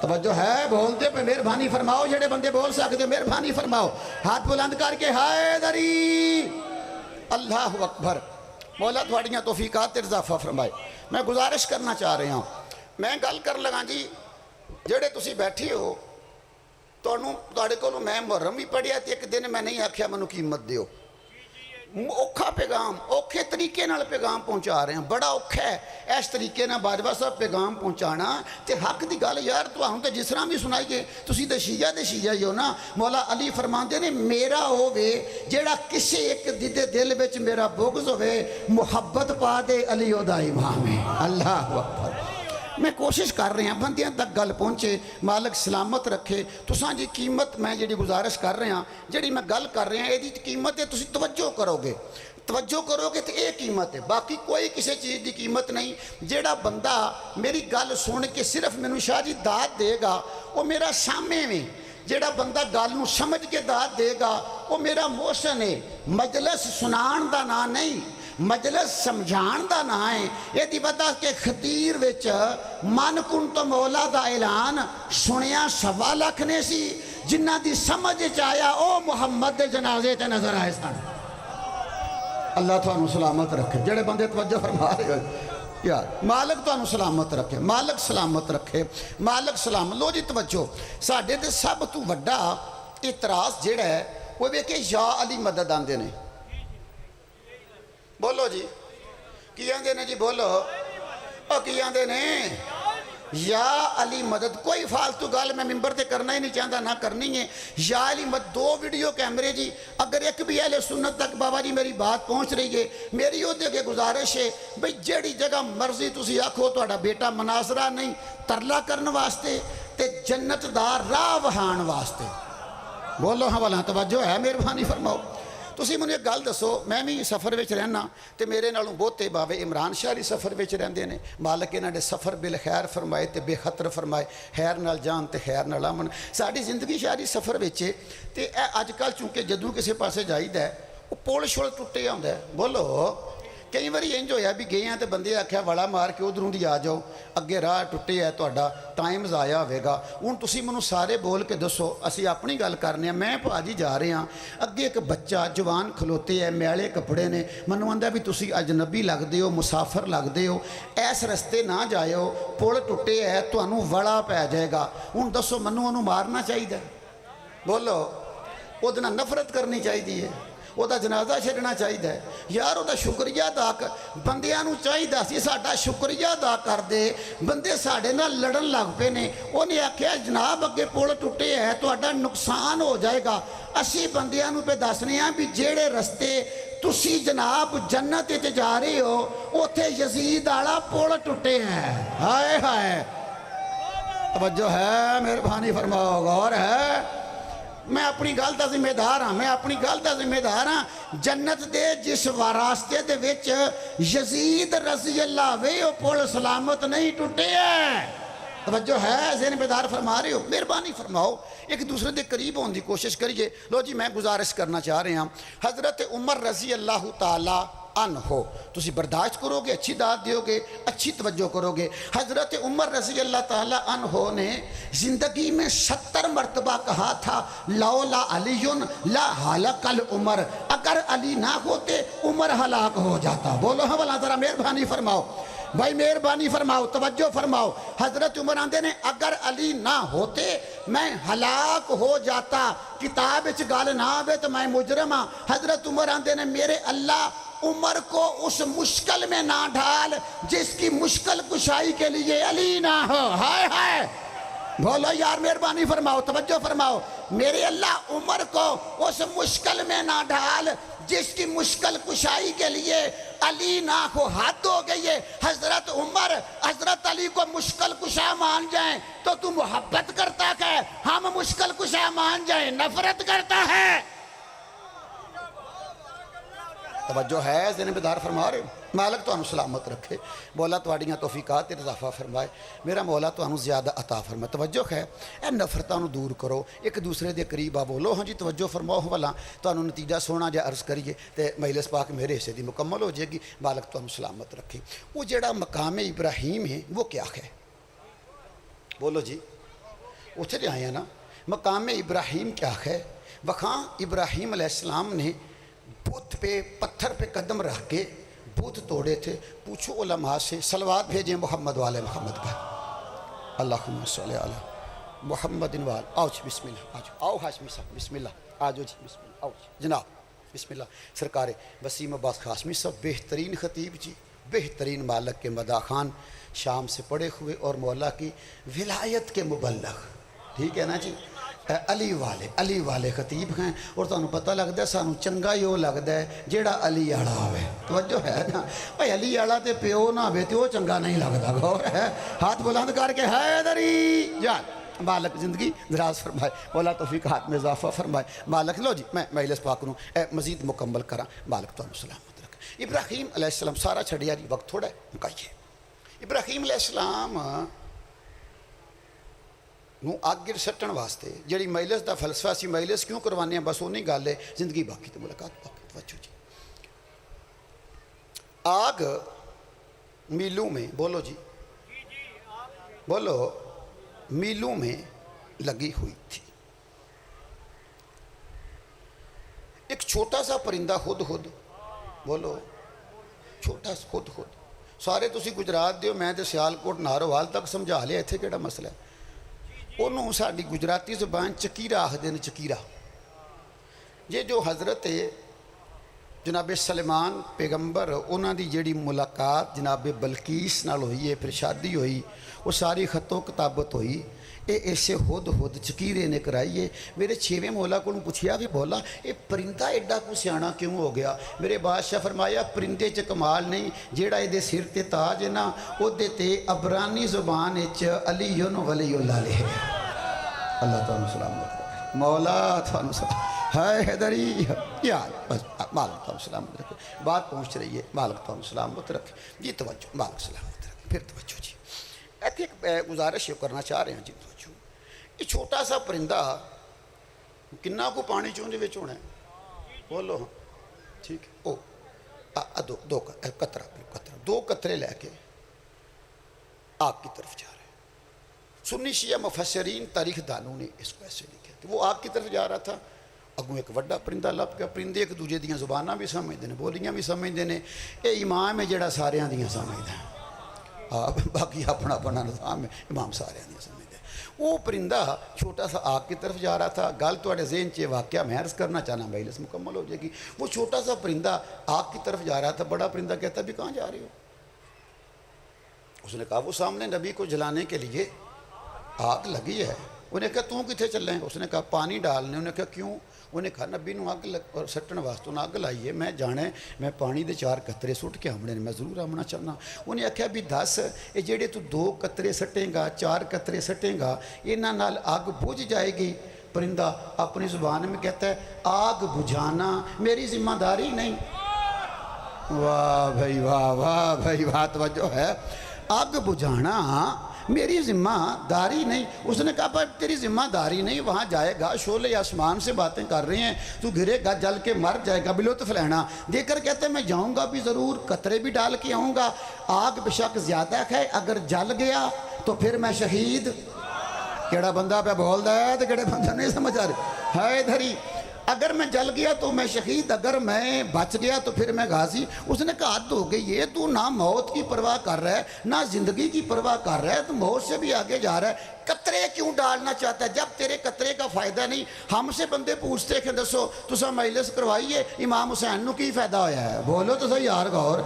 توجہ ہے؟ بول دے پہ مہربانی فرماؤ، جڑے بندے بول سکتے مہربانی فرماؤ، ہاتھ بلند کر کے حیدری اللہ اکبر۔ مولا تھوڑیاں توفیقات اضافہ فرمائے۔ میں گزارش کرنا چاہ رہا ہوں، میں گل کر لگا جی جڑے تسی بیٹھے ہو تواڈے کولوں میں محرم بھی پڑھیا تے ایک دن میں نہیں آکھیا منو قیمت دیو۔ اوکھا پیغام اوکھے طریقے نال پیغام پہنچا رہے ہیں، بڑا اوکھا ہے اس طریقے نال باجوہ صاحب پیغام پہنچانا تے حق دی گل یار تہاں تے جس طرح بھی سنائیے تسی تے شیعہ ہی ہو نا۔ مولا علی فرماندے نے میرا ہووے جیڑا کسے ایک دے دل وچ میرا بغض ہووے محبت پا دے علی او دا امام ہے۔ اللہ اکبر۔ میں کوشش کر رہے ہیں بندیاں تک گل پہنچے، مالک سلامت رکھے۔ تساں جی قیمت میں جڑی گزارش کر رہے ہیں جڑی میں گل کر رہے ہیں یہ قیمت ہے، تسی توجہ کرو گے تو یہ قیمت ہے، باقی کوئی کسی چیز دی قیمت نہیں۔ جیڑا بندہ میری گل سن کے صرف مینوں شاہ جی داد دے گا وہ میرا سامنے میں، جیڑا بندہ گل نو سمجھ کے داد دے گا وہ میرا محسن ہے۔ مجلس سنان دا نا نہیں، مجلس سمجھان دا نا ہے۔ یہ دی بتا کہ خطیر وچ من کن تو مولا دا اعلان سنیا 1.25 لاکھ نے سی، جنہ دی سمجھ چایا او محمد دے جنازے تے نظر آئے سن۔ اللہ تھانو سلامت رکھے، جڑے بندے توجہ فرما رہے ہو یار مالک تانوں سلامت رکھے، مالک سلامت رکھے، مالک سلامت۔ لو جی توجہ، ساڈے تے سب تو وڈا اعتراض جڑا ہے وہ ویکھے یا علی مدد آندے نے۔ بولو جی کی آندے نے جی، بولو او کی آندے نے؟ یا علی مدد۔ کوئی فالتو گل میں ممبر تے کرنا ہی نہیں چاہتا، نہ کرنی ہے۔ یا علی مدد 2 ویڈیو کیمرے جی، اگر ایک بھی اہل سنت تک بابا جی میری بات پہنچ رہی ہے، میری وہ دے کے گزارش ہے بھئی جیڑی جگہ مرضی تسی آکھو تہاڈا بیٹا مناظرہ نہیں ترلا کرن واسطے تے جنت دا راہ وہان واسطے۔ بولو ہاں والا توجہ ہے، مہربانی فرماؤ۔ تسی مجھے ایک گل دسو، میں بھی سفر وچ رہنا تے میرے نالوں بہتے بابے عمران شاہ سفر وچ رہندے نے، مالک انہاں دے سفر بالخیر فرمائے تے بے خطر فرمائے، خیر نال جان تے خیر نال امن۔ ساڈی زندگی شاہری سفر وچ تے اے اج کل چونکہ جدوں کسے پاسے جائیدا ہے وہ پول شول ٹوٹے ہوندا ہے۔ بولو کئی باری انج ہویا بھی گئے ہیں تے بندے آکھیا وڑا مار کے ادھروں دی آ جاؤ، اگے راہ ٹوٹے ہے، تہاڈا ٹائم ضائع ہوئے گا۔ ہن تسی منوں سارے بول کے دسو، اسی اپنی گل کرنے ہیں، میں بھاجی جا رہے ہاں، اگے ایک بچہ جوان کھلوتے ہے، میلے کپڑے نے، منوں آندا بھی تسی اجنبی لگدے ہو، مسافر لگدے ہو، ایس رستے نہ جائیو، پل ٹوٹے ہے، تانوں وڑا پی جائے گا۔ ہن دسو منوں انہوں مارنا چاہیے؟ بولو اودے نال نفرت کرنی چاہیے؟ وہ جنازہ چھڈنا چاہیے یار، وہ شکریہ ادا کر بندیاں نوں چاہیے سی ساڈا شکریہ ادا کر دے، بندے ساڈے نال لڑن لگ پے نے، انہیں آکھیا جناب اگے پل ٹوٹے ہے تہاڈا نقصان ہو جائے گا، اسی بندیاں نوں پہ دسنے ہیں بھی جیڑے رستے تسی جناب جنت تے جا رہے ہو اوتھے یزید والا پل ٹوٹے ہیں۔ ہائے ہائے توجہ ہے، مہربانی فرماؤ، غور ہے۔ میں اپنی گل دا ذمہ دار ہاں، میں اپنی گل دا ذمہ دار ہاں۔ جنت دے جس واسطے دے وچ یزید رضی اللہ وے او پل سلامت نہیں ٹوٹے ہیں۔ توجہ ہے، ذہن بیدار فرما رہے ہو، مہربانی فرماؤ ایک دوسرے دے قریب ہونے دی کوشش کریے۔ لو جی میں گزارش کرنا چاہ رہے ہیں، حضرت عمر رضی اللہ تعالی عنہ، تسی برداشت کرو گے، اچھی داد دیو گے، اچھی توجہ کرو گے۔ حضرت عمر رضی اللہ تعالی عنہ نے زندگی میں 70 مرتبہ کہا تھا لولا علی لا ہلک العمر، اگر علی نہ ہوتے عمر ہلاک ہو جاتا۔ بولو ہاں بلا ذرا مہربانی فرماؤ بھائی، مہربانی فرماؤ، توجہ فرماؤ۔ حضرت عمر آندے نے اگر علی نہ ہوتے میں ہلاک ہو جاتا، کتاب اچ گل نہ آوے تو میں مجرم ہاں۔ حضرت عمر آندے نے میرے اللہ عمر کو اس مشکل میں نہ ڈھال جس کی مشکل کشائی کے لیے علی نہ ہو۔ ہائے ہائے بولو یار مہربانی فرماؤ، توجہ فرماؤ، میرے اللہ عمر کو اس مشکل میں نہ ڈھال جس کی مشکل کشائی کے لیے علی نہ ہو۔ حد ہو گئی ہے، حضرت عمر حضرت علی کو مشکل کشا مان جائیں تو تو محبت کرتا ہے، ہم مشکل کشا مان جائیں نفرت کرتا ہے۔ توجہ ہے، ذہن بیدار فرما رہے ہو۔ مالک تو انہوں سلامت رکھے، مولا تواڈیاں توفیقات اضافہ فرمائے، میرا مولا تو انہوں زیادہ عطا فرمائے۔ توجہ ہے، اے نفرتاں دور کرو، ایک دوسرے دے قریب آ بولو۔ ہاں جی توجہ فرماؤ والا تو انہوں نتیجہ سونا جا عرض کریے تے مجلس پاک میرے حصے دی مکمل ہو جائے گی۔ مالک تو انہوں سلامت رکھے۔ وہ جڑا مقام ابراہیم ہے وہ کیا ہے؟ بولو جی، اتھے لے آیا نا، مقام ابراہیم کیا ہے؟ وہاں ابراہیم علیہ السلام نے بت پہ پتھر پہ قدم رکھ کے بت توڑے تھے۔ پوچھو علماء سے، صلوات بھیجیں محمد والے محمد پر، اللہم صلی علی محمد وال۔ آؤ جی بسم اللہ، آؤ ہاشمی صاحب بسم اللہ، آجو جی بسم اللہ، آؤ جی جناب بسم اللہ۔ سرکار وسیم عباس ہاشمی صاحب بہترین خطیب جی، بہترین مالک کے مداح خان، شام سے پڑے ہوئے اور مولا کی ولایت کے مبلغ، ٹھیک ہے نا جی، علی والے خطیب ہیں۔ اور تانوں پتہ لگتا ہے سانوں چنگا ہی وہ لگتا ہے جیڑا علی آڑا ہوئے، توجہ ہے نا بھائی، علی آڑا تے پیو نہ ہوئے تو وہ چنگا نہیں لگتا۔ غور ہے، ہاتھ بلند کر کے حیدری جان، مالک زندگی دراز فرمائے، مولا توفیقات میں اضافہ فرمائے۔ مالک لو جی میں مجلس پاک نوں مزید مکمل کراں، مالک تو سلامت رکھے۔ ابراہیم علیہ السلام سارا چھڑیا جی، وقت تھوڑا ہے مکائیے۔ ابراہیم علیہ السلام نو آگے سٹن واسطے جڑی مجلس دا فلسفہ سی، مجلس کیوں کروانے ہیں بس اونی گل ہے، زندگی باقی تو ملاقات باقی۔ توجہ جی، آگ میلوں میں، بولو جی بولو، میلوں میں لگی ہوئی تھی۔ ایک چھوٹا سا پرندہ ہد ہد، بولو چھوٹا سا ہد ہد، سارے تسی گجرات دیو، میں تے سیالکوٹ ناروال تک سمجھا لیا اتھے کیڑا مسئلہ ہے۔ انہوں ساڑی گجراتی زبان چکیرہ آخدے نے، چکیرہ۔ یہ جو حضرت جناب سلیمان پیغمبر انہاں دی جیڑی ملاقات جناب بلقیس نال ہوئی ہے، پھر شادی ہوئی، وہ ساری خط و کتابت ہوئی، اے ایسے ہد ہد چکیرے نے کرائیے۔ میرے چھویں مولا کو پوچھیا بھی بولا اے پرندہ ایڈا کو سیانا کیوں ہو گیا؟ میرے بادشاہ فرمایا پرندے چ کمال نہیں، جیڑا اے سر تے تاج ہے نا او دے تے عبرانی زبان اچ علی ولی اللہ لے۔ اللہ تعالیٰ سلامت رکھے، مولا تعالیٰ سلامت، ہائے حیدری یار بس، مالک تعالیٰ سلامت رکھے۔ بات پہنچ رہی ہے، مالک تعالیٰ سلامت رکھے جی، توجہ، مالک سلامت رکھے، پھر توجہ جی۔ ایتھے ایک گزارش یہ کرنا چاہ رہے ہیں جی، توجہ، یہ چھوٹا سا پرندہ کنہ کو پانی چون دے وچ ہونا ہے؟ بولو ہاں ٹھیک ہے، او دو قطرہ، دو قطرے لے کے آگ کی طرف جا رہے ہیں۔ سنی شیعہ مفسرین تاریخ دانوں نے اس کو ایسے لکھا کہ وہ آگ کی طرف جا رہا تھا، اگوں ایک وڈا پرندہ لب گیا۔ پرندے ایک دوجے دیاں زباناں بھی سمجھتے ہیں، بولیاں بھی سمجھتے ہیں، اے امام ہے جڑا ساریاں دیاں سمجھتا ہے، باقی اپنا اپنا نظام ہے، امام ساریاں دیاں سمجھتے ہیں۔ وہ پرندہ چھوٹا سا آگ کی طرف جا رہا تھا. گل تھوڑے ذہن چ واقعہ میں عرض کرنا چاہنا, مجلس مکمل ہو جائے گی. وہ چھوٹا سا پرندہ آگ کی طرف جا رہا تھا. بڑا پرندہ کہتا بھی کہاں جا رہے ہو؟ اس نے کہا وہ سامنے نبی کو جلانے کے لیے آگ لگی ہے. انہیں کہا توں کتنے چلے ہیں؟ اس نے کہا پانی ڈالنے. انہیں کہا کیوں؟ انہیں کہا نبی نو اگ سٹن واسطے اگ لائی ہے, میں جانے میں پانی دے 4 قطرے سٹ کے آمنے نے, میں ضرور آمنا چاہنا. انہیں آخیا بھی دس یہ جڑے تو 2 قطرے سٹیں گا 4 قطرے سٹیں گا انہاں نال اگ بجھ جائے گی. پرندہ اپنی زبان میں کہتا ہے آگ بجھانا میری ذمہ داری نہیں. واہ بھائی واہ, واہ بھائی واہ, توجہ ہے. آگ بجھانا میری ذمہ داری نہیں. اس نے کہا پر تیری ذمہ داری نہیں, وہاں جائے گا شعلے آسمان سے باتیں کر رہے ہیں, تو گرے گا جل کے مر جائے گا, بلطف لینا. دیکھ کر کہتے ہیں میں جاؤں گا بھی ضرور, قطرے بھی ڈال کے آؤں گا. آگ بے شک زیادہ ہے, اگر جل گیا تو پھر میں شہید. کیڑا بندہ پہ بول دا ہے تو کیڑے بندہ نہیں سمجھ آ رہے ہے دھری. اگر میں جل گیا تو میں شہید, اگر میں بچ گیا تو پھر میں غازی. اس نے کہا حد ہو گئی, یہ تو نہ موت کی پرواہ کر رہا ہے نہ زندگی کی پرواہ کر رہا ہے, تو موت سے بھی آگے جا رہا ہے. قطرے کیوں ڈالنا چاہتا ہے جب تیرے قطرے کا فائدہ نہیں؟ ہم سے بندے پوچھتے کہ دسو تسا مجلس کروائیے امام حسین نو کی فائدہ ہویا ہے؟ بولو تو صحیح یار غور.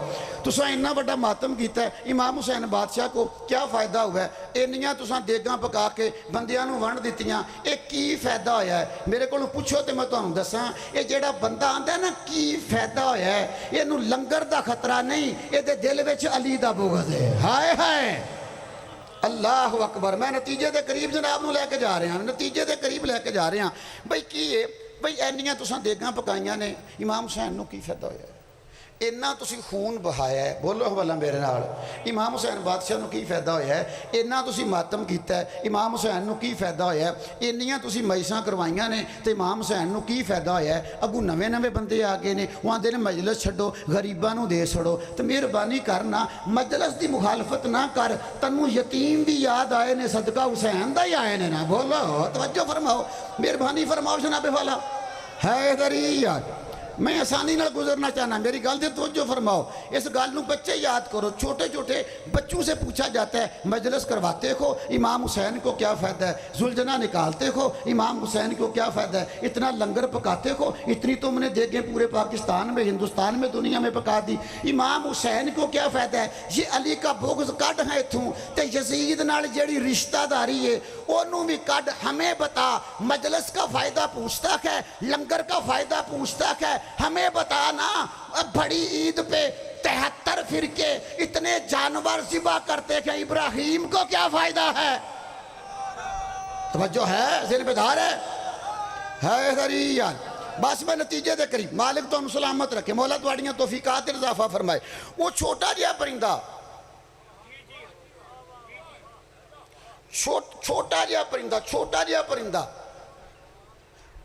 تسا اتنا بڑا ماتم کیتا ہے, امام حسین بادشاہ کو کیا فائدہ ہوا ہے؟ انیاں تسا دیگاں پکا کے بندیاں نو ونڈ دیتیاں, یہ کی فائدہ ہویا ہے؟ میرے کو پوچھو تو میں تمہیں دساں, یہ جیڑا بندہ آندا ہے نا کی فائدہ ہویا ہے, یہ لنگر دا خطرہ نہیں, یہ دل وچ علی دا بغض ہے. ہائے ہائے اللہ اکبر. میں نتیجے دے قریب جناب نو لے کے جا رہے ہیں, نتیجے دے قریب لے کے جا رہے ہیں. بھئی کی ہے بھئی اینیاں تساں دیگاں پکائیاں نے, امام حسین نو کی فائدہ ہویا ہے؟ اینا تسی خون بہایا ہے, بولو حوالہ میرے نال, امام حسین بادشاہ نو کی فائدہ ہویا ہے؟ اینا تسی ماتم کیتا ہے, امام حسین نو کی فائدہ ہویا ہے؟ اینیاں تسی مجلساں کروائیاں نے تو امام حسین نو کی فائدہ ہویا ہے؟ اگو نوے نوے بندے آگے نے, وہ آندے نے مجلس چھڈو غریباں نو دے چھڑو. تو مہربانی کرنا مجلس دی مخالفت نہ کر, تنوں یتیم بھی یاد آئے نے, صدقہ حسین دا ہی آئے نے نا. بولو توجہ فرماؤ, مہربانی فرماؤ جناب والا. ہے دری یار میں آسانی نال گزرنا چاہنا, میری گل دے توجہ فرماؤ. اس گل نو بچے یاد کرو, چھوٹے چھوٹے بچوں سے پوچھا جاتا ہے مجلس کرواتے ہو امام حسین کو کیا فائدہ ہے, زلجنا نکالتے ہو امام حسین کو کیا فائدہ ہے, اتنا لنگر پکاتے ہو, اتنی تم نے دیگیں پورے پاکستان میں ہندوستان میں دنیا میں پکا دی, امام حسین کو کیا فائدہ ہے؟ یہ علی کا بغض کڈ ہے اتھوں, تے یزید نال جیڑی رشتہ داری ہے انہوں بھی کڈ, ہمیں بتا مجلس کا فائدہ پوچھتا ہے, لنگر کا فائدہ پوچھتا ہے, ہمیں بتانا. بڑی عید پہ 73 فرقے اتنے جانور ذبح کرتے کہ ابراہیم کو کیا فائدہ ہے؟ توجہ ہے, ذہن بیدار ہے ذریعہ. بس میں نتیجے دے قریب, مالک تو ہم سلامت رکھے, مولا تواڑیاں توفیقات اضافہ فرمائے. وہ چھوٹا جہا پرندہ, چھوٹا جہا پرندہ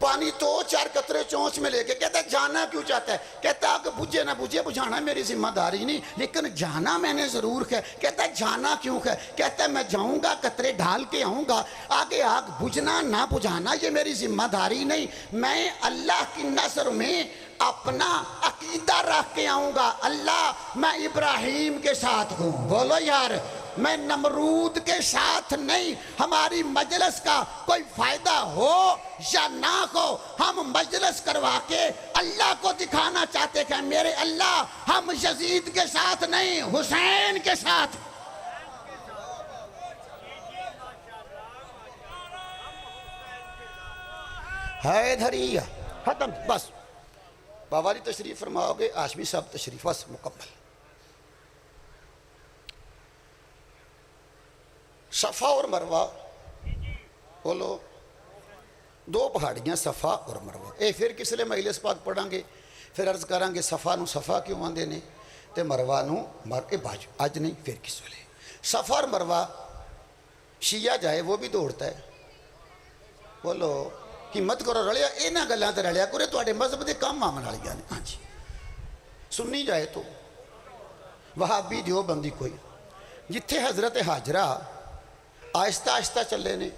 پانی تو 4 قطرے چونچ میں لے کے کہتا ہے جانا کیوں چاہتا ہے؟ کہتا ہے آگ بجھے نہ بجھے, بجھانا میری ذمہ داری نہیں, لیکن جانا میں نے ضرور ہے. کہتا ہے جانا کیوں ہے؟ کہتا ہے میں جاؤں گا قطرے ڈھال کے آؤں گا, آگے آگ بجھنا نہ بجھانا یہ میری ذمہ داری نہیں, میں اللہ کی نظر میں اپنا عقیدہ رکھ کے آؤں گا. اللہ میں ابراہیم کے ساتھ ہوں. بولو یار, میں نمرود کے ساتھ نہیں. ہماری مجلس کا کوئی فائدہ ہو یا نہ ہو, ہم مجلس کروا کے اللہ کو دکھانا چاہتے کہ میرے اللہ ہم یزید کے ساتھ نہیں, حسین کے ساتھ. ہے دھریہ ختم. بس بابا جی تشریف فرماؤ گے, ہاشمی صاحب تشریف, بس مکمل. صفا اور مروہ, بولو 2 پہاڑیاں صفا اور مروہ. پھر کس لئے مجلس پاک پڑھیں گے, پھر عرض کریں گے صفا نو صفا کیوں آندے نے تے مروہ نو باج, اج نہیں پھر کس لئے. صفا اور مروہ شیعہ جائے وہ بھی دوڑتا ہے. بولو ہمت کرو, رلیا اینا گلاں تے رلیا کرے, تواڈے مذہب دے کام آمن والیاں نے. ہاں جی, سنی جائے تو وہابی دیوبندی کوئی, جتھے حضرت حاجرہ آہستہ آہستہ چلے نے,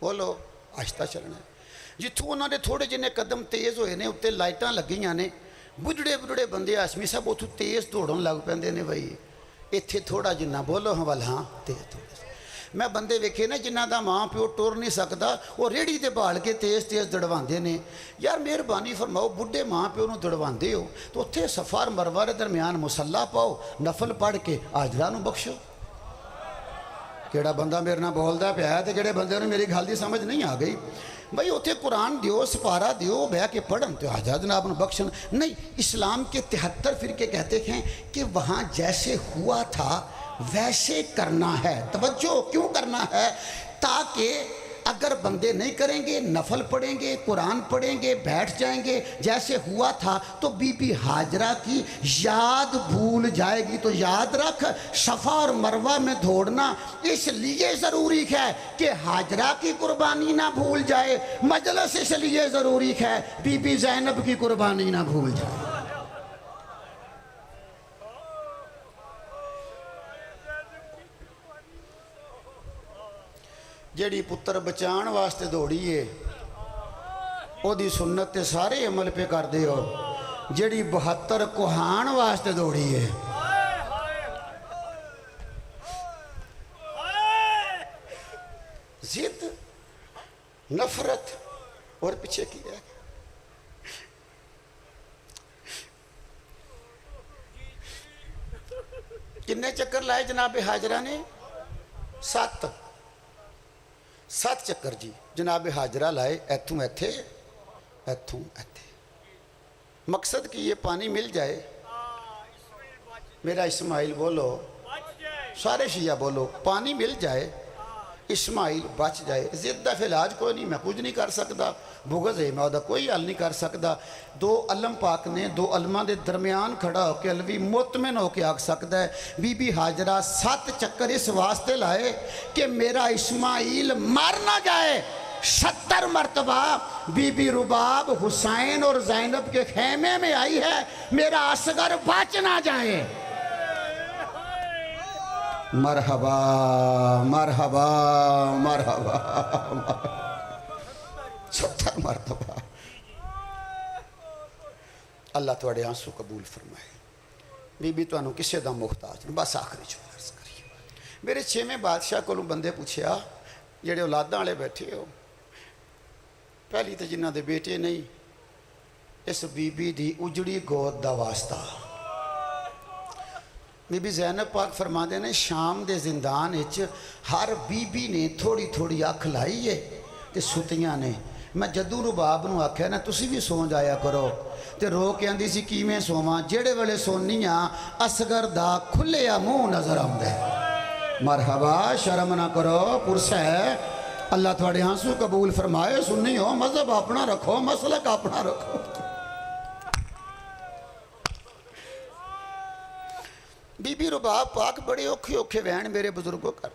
بولو آہستہ چلنا ہے, جتھوں انہوں نے تھوڑے جنے قدم تیز ہوئے نے, اتنے لائٹاں لگیاں نے, بجڑے بندے ہاشمی صاحب اتھوں تیز دوڑن لگ پیندے نے. بھائی ایتھے تھوڑا جنہ, بولو ہاں والا, ہاں تیز تھوڑا. میں بندے ویکھے نے جنہ دا ماں پیو ٹر نہیں سکتا وہ ریڑھی تے بھال کے تیز تیز دڑواندے نے یار مہربانی فرماؤ بڈھے ماں پیو نو دڑواندے ہو تو اتھے صفا اور مروہ دے درمیان مصلا پاؤ نفل پڑھ کے حاجرہ نو بخشو کیڑا بندہ میرے نال بولدا پیا تے جڑے بندے نوں میری گل دی سمجھ نہیں آ گئی بھائی اتنے قرآن دیو سپارہ دیو بہ کے پڑھن تو حاجہ جناب نے بخشن نہیں اسلام کے 73 فرقے کہتے ہیں کہ وہاں جیسے ہوا تھا ویسے کرنا ہے توجہ کیوں کرنا ہے تاکہ اگر بندے نہیں کریں گے نفل پڑھیں گے قرآن پڑھیں گے بیٹھ جائیں گے جیسے ہوا تھا تو بی بی حاجرہ کی یاد بھول جائے گی تو یاد رکھ صفا اور مروہ میں دوڑنا اس لیے ضروری ہے کہ حاجرہ کی قربانی نہ بھول جائے مجلس اس لیے ضروری ہے بی بی زینب کی قربانی نہ بھول جائے جیڑی پتر بچان واسطے دوڑی ہے او دی سنت تے سارے عمل پہ کر دے ہو جیڑی 72 کوہان واسطے دوڑی ہے ضد نفرت اور پیچھے کی ہے کتنے چکر لائے جناب حاجرہ نے 7 چکر جی جناب حاجرہ لائے ایتھوں ایتھے ایتھوں ایتھے مقصد کہ یہ پانی مل جائے میرا اسماعیل بولو سارے شیعہ بولو پانی مل جائے اسماعیل بچ جائے ضد دا علاج کوئی نہیں میں کچھ نہیں کر سکتا بغض ہے میں کوئی حل نہیں کر سکتا دو علم پاک نے دو علماء دے درمیان کھڑا ہو کے علوی مطمئن ہو کے آگ سکتا ہے بی بی حاجرہ 7 چکر اس واسطے لائے کہ میرا اسماعیل مر نہ جائے 70 مرتبہ بی بی رباب حسین اور زینب کے خیمے میں آئی ہے میرا اصغر بچ نہ جائے مرحبا مرحبا مرحبا 70 مرتبہ اللہ تواڈے آنسو قبول فرمائے بی بی تانوں کسے دا محتاج بس آخری جو عرض کریے میرے 6ویں بادشاہ کو بندے پوچھیا جڑے اولاداں والے بیٹھے ہو پہلی تو جنہ دے بیٹے نہیں اس بی بی دی اجڑی گود دا واسطہ بی بی زینب پاک فرما دے نے شام دے زندان اچ ہر بی بی نے تھوڑی تھوڑی اکھ لائی ہے تے ستیاں نے میں جدو رباب نو آکھیا نا تسی بھی سو جایا کرو تے رو کے آندی سی کیویں سوواں جڑے ویلے سونیاں اصغر دا کھلیا منہ نظر آوندا ہے مرحبا شرم نہ کرو پرس ہے اللہ تھوڑے آنسو قبول فرمائے سنی ہو مذہب اپنا رکھو مسلک اپنا رکھو بی بی رباب پاک بڑے اوکھے اوکھے وین میرے بزرگوں کر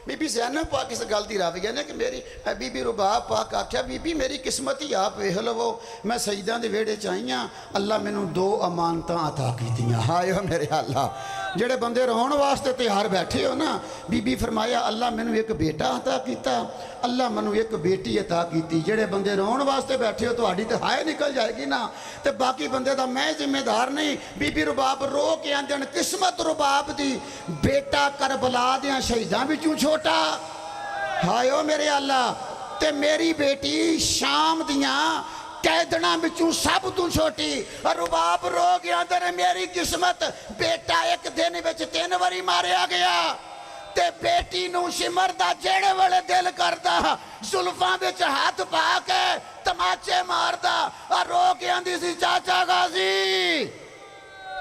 بی بی زینب پاک اس گل دی راوی ہے کہ میری بی بی رباب پاک آکھیا بی بی میری قسمت ہی آپ ویکھ لو میں سجداں دے ویڑے چاہیاں اللہ مینوں 2 امانتاں عطا کیتیاں ہائے میرے اللہ جڑے بندے رون واسطے تیار بیٹھے ہو نا بی بی فرمایا اللہ مینوں ایک بیٹا عطا کیتا اللہ مینوں ایک بیٹی عطا کیتی جڑے بندے رون واسطے بیٹھے ہو تہاڈی تے ہائے نکل جائے گی نا تے باقی بندے دا میں ذمہ دار نہیں بی بی رباب رو کے آندن قسمت رباب دی بیٹا کربلا دیاں شہیداں وچوں چھوٹا ہائے میرے اللہ تے میری بیٹی شام دیاں قیدنا بچوں سب تو چھوٹی رباب رو گیا در میری قسمت بیٹا ایک دن بچ 3 واری ماریا گیا تے بیٹی نو شمر دا جیڑے والے دل کردا زلفاں بچ ہاتھ پا کے تماچے ماردا رو گیا دی سی چاچا غازی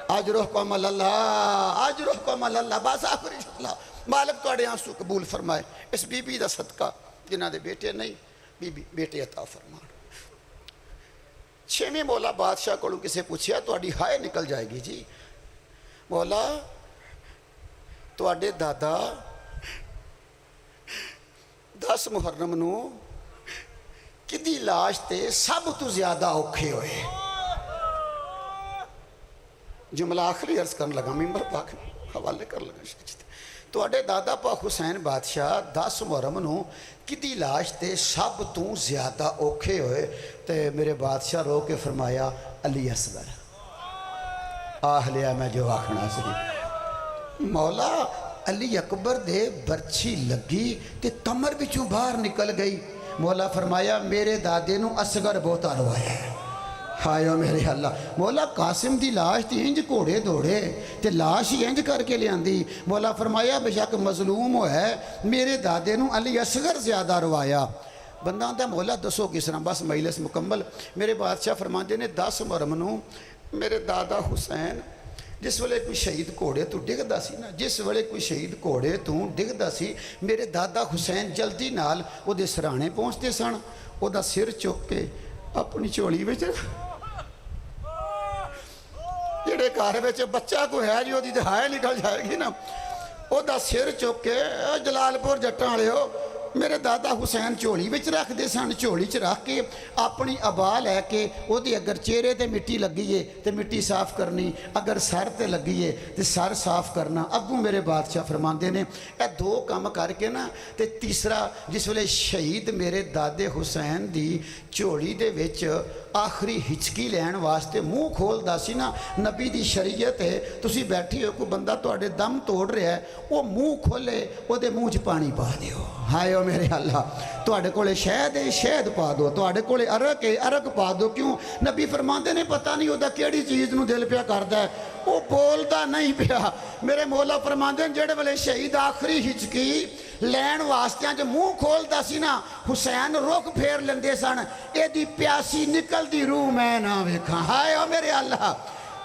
اجرکم اللہ اجرکم اللہ بس آخری اللہ مالک تواڈے آنسو قبول فرمائے اس بی بی دا صدقہ جنہاں دے بیٹے نہیں بی بی بیٹے عطا فرمان 6ویں مولا بادشاہ کو کسے پوچھیا تواڈی ہائے نکل جائے گی جی مولا تواڈے دادا 10 محرم نو کدی لاش تے سب تو زیادہ اوکھے ہوئے جملہ آخری عرض کرنے لگا ممبر پاک حوالے کر لگا شاید تواڈے دادا پاک حسین بادشاہ 10 محرم نو کدی لاش تے سب تو زیادہ اوکھے ہوئے تے میرے بادشاہ رو کے فرمایا علی اصغر آہ لیا میں جو آکھنا سی مولا علی اکبر دے برچھی لگی تے کمر بچوں باہر نکل گئی. مولا فرمایا میرے دادے نو اصغر بہتا روایا ہے. ہائے او میرے اللہ. مولا قاسم دی لاش تی انج گھوڑے دوڑے تے لاش ہی انج کر کے لے آندی. مولا فرمایا بے شک مظلوم ہو ہے میرے دادے نو علی اصغر زیادہ روایا. بندہ آتا مولا دسو کس طرح. بس مجلس مکمل. میرے بادشاہ فرماندے نے 10 محرم نو میرے دادا حسین جس ویلے کوئی شہید گھوڑے تو ڈگدا سی نا, جس ویلے کوئی شہید گھوڑے تو ڈگدا سی, میرے دادا حسین جلدی نال او دے سرانے پہنچتے سن, او دا سر چک کے اپنی چولی وچ جڑے گھر وچ بچہ کو ہے جو دی دہائے نکل جائے گی نا, او دا سر چک کے جلال پور جٹاں والےو میرے دادا حسین چولی وچ رکھ دے سن. چولی چ رکھ کے اپنی ابا لے کے او دی اگر چہرے تے مٹی لگی ہے تے مٹی صاف کرنی, اگر سر تے لگی ہے تے سر صاف کرنا. اگوں میرے بادشاہ فرماندے نے اے 2 کام کر کے نا تے تیسرا جس ویلے شہید میرے دادے حسین دی چولی دے وچ آخری ہچکی لین واسطے منہ کھولدا سی نا, نبی دی شریعت ہے تسی بیٹھی ہو کوئی بندہ تواڈے دم توڑ رہا ہے وہ منہ کھولے او دے منہ چ پانی پا دیو. ہائے او میرے اللہ. تواڈے کولے شہد ہے شہد پا دو, تواڈے کولے عرق ہے عرق پا دو. کیوں نبی فرماندے نے پتہ نہیں اودا کیڑی چیز نو دل پیا کردا ہے, وہ بولدا نہیں پیا. میرے مولا فرماندے نے جڑے ویلے شہید آخری ہچکی لین واسطیاں جو منہ کھولدا سی نا حسین رخ پھیر لیندے سن, اے دی پیاسی نکل دی روح میں نہ ویکھاں. ہائے او میرے اللہ.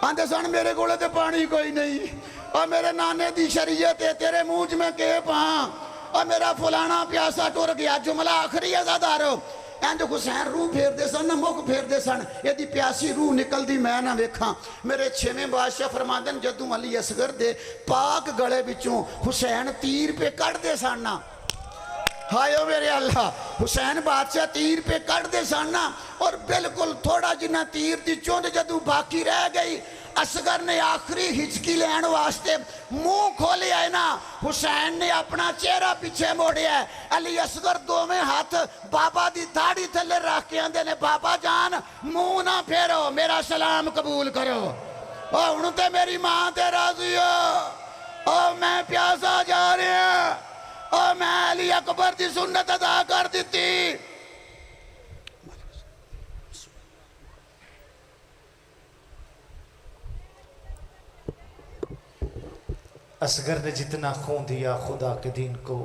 آندے سن میرے کولے تے پانی کوئی نہیں, اور میرے نانے دی شریعت ہے تیرے منہ چ میں کہ پاں, اور میرا فلانا پیاسا ٹر گیا. جملہ آخری عزادارو اینج حسین روح پھیر دے سن, مکھ پھیر دے سن, یہ دی پیاسی روح نکل دی میں نہ ویکھاں. میرے 6ویں بادشاہ فرماندن جدوں علی اصغر دے پاک گلے بچوں حسین تیر پہ کٹ دے سن نا, ہائے او میرے اللہ, حسین بادشاہ تیر پہ کٹ دے سن نا, اور بالکل تھوڑا جنہ تیر دی چوند جدوں باقی رہ گئی اصغر نے آخری ہچکی لین واسطے منہ کھولے آئے نا, حسین نے اپنا چہرہ پیچھے موڑے ہے. علی اصغر 2 ہاتھ بابا دی داڑھی تھلے رکھ کے آندے نے بابا جان منہ نہ پھیرو, میرا سلام قبول کرو, اور ہن تے میری ماں تے راضی ہو, اور میں پیاسا جا رہا ہوں, اور میں علی اکبر دی سنت ادا کر دیتی. اصغر نے جتنا خون دیا خدا کے دین کو